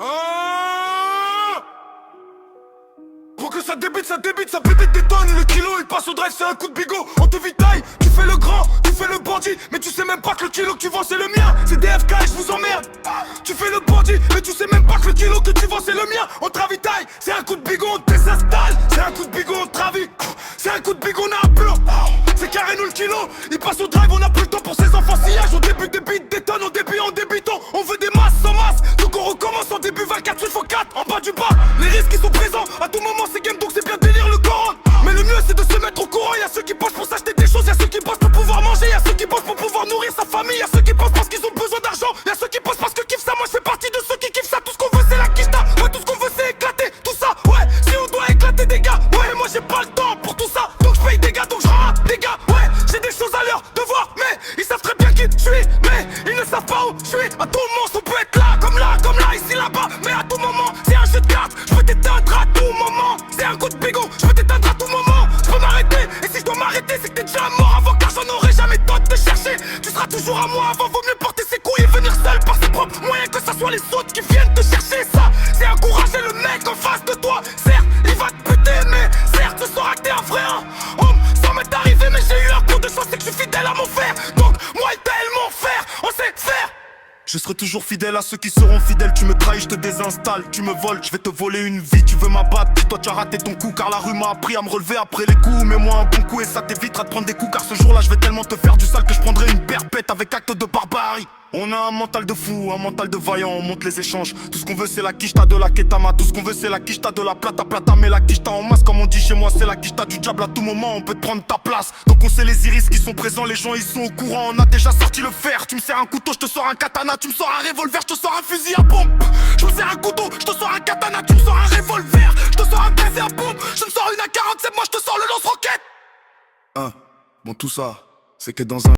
Ah, pour que ça débite, ça bébite des tonnes. Le kilo il passe au drive, c'est un coup de bigot. On te vitaille, tu fais le grand, tu fais le bandit. Mais tu sais même pas que le kilo que tu vends c'est le mien. C'est DFK et je vous emmerde. Tu fais le bandit, mais tu sais même pas que le kilo que tu vends c'est le mien. On te ravitaille, c'est un coup de bigot, on te désinstalle. C'est un coup de bigot, on te ravit. C'est un coup de bigot, on a un plan. C'est carré nous le kilo, il passe au drive, on a plus le temps pour ces enfants sillages. On débute des beats, des tonnes, on débute en débutant. On veut des masses sans masse, donc on recommence en début 24 x 4 en bas du bas. Les risques ils sont présents, à tout moment c'est game donc c'est bien délire le Coran. Mais le mieux c'est de se mettre au courant, y'a ceux qui bossent pour s'acheter des choses, y'a ceux qui bossent pour pouvoir manger, y'a ceux qui bossent pour pouvoir nourrir sa famille, y'a ceux qui bossent parce qu'ils ont besoin d'argent, y'a ceux qui bossent parce que kiffent ça, moi je fais partie de ceux qui kiffent ça. Tout ce qu'on veut c'est la quicheta, ouais tout ce qu'on veut c'est éclater, tout ça, ouais si on doit éclater des gars, ouais moi j'ai pas le temps pour tout ça. Donc je paye des gars, donc je rends des gars, ouais j'ai des choses à leur devoir, mais ils savent très bien qui je suis, mais ils ne savent pas où je suis. À tout moment on peut être là, ici là-bas, mais à tout moment c'est un jeu de cartes, je peux t'éteindre à tout moment. C'est un coup de bigot, je peux t'éteindre à tout moment. Je peux m'arrêter, et si je dois m'arrêter c'est que t'es déjà mort avant, car j'en aurai jamais le temps de te chercher. Tu seras toujours à moi avant, vaut mieux porter ses couilles et venir seul par ses propres moyens, que ça soit les autres qui viennent te chercher. Ça, c'est encourager le mec en face de toi. Certes, il va te buter, mais certes, ce soir que t'es un vrai homme. Ça m'est arrivé, mais j'ai eu un coup de chance, c'est que je suis fidèle à mon frère. Donc, moi et tel mon frère, on sait faire. Je serai toujours fidèle à ceux qui seront fidèles. Tu me trahis, je te désinstalle, tu me voles, je vais te voler une vie. Tu veux m'abattre, toi tu as raté ton coup, car la rue m'a appris à me relever après les coups. Mets-moi un bon coup et ça t'évitera de prendre des coups, car ce jour-là je vais tellement te faire du sale que je prendrai une perpète avec acte de barbarie. On a un mental de fou, un mental de vaillant, on monte les échanges. Tout ce qu'on veut c'est la quicheta de la ketama, tout ce qu'on veut c'est la quicheta de la plata plata. Mais la quicheta en masse comme on dit chez moi, c'est la quicheta du diable. À tout moment on peut te prendre ta place. Donc on sait les iris qui sont présents, les gens ils sont au courant. On a déjà sorti le fer, tu me sers un couteau, je te sors un katana. Tu me sors un revolver, je te sors un fusil à pompe. Je me sers un couteau, je te sors un katana. Tu me sors un revolver, je te sors un baiser à pompe. Je me sors une AK-47, moi je te sors le lance-roquette. Bon tout ça, c'est que dans un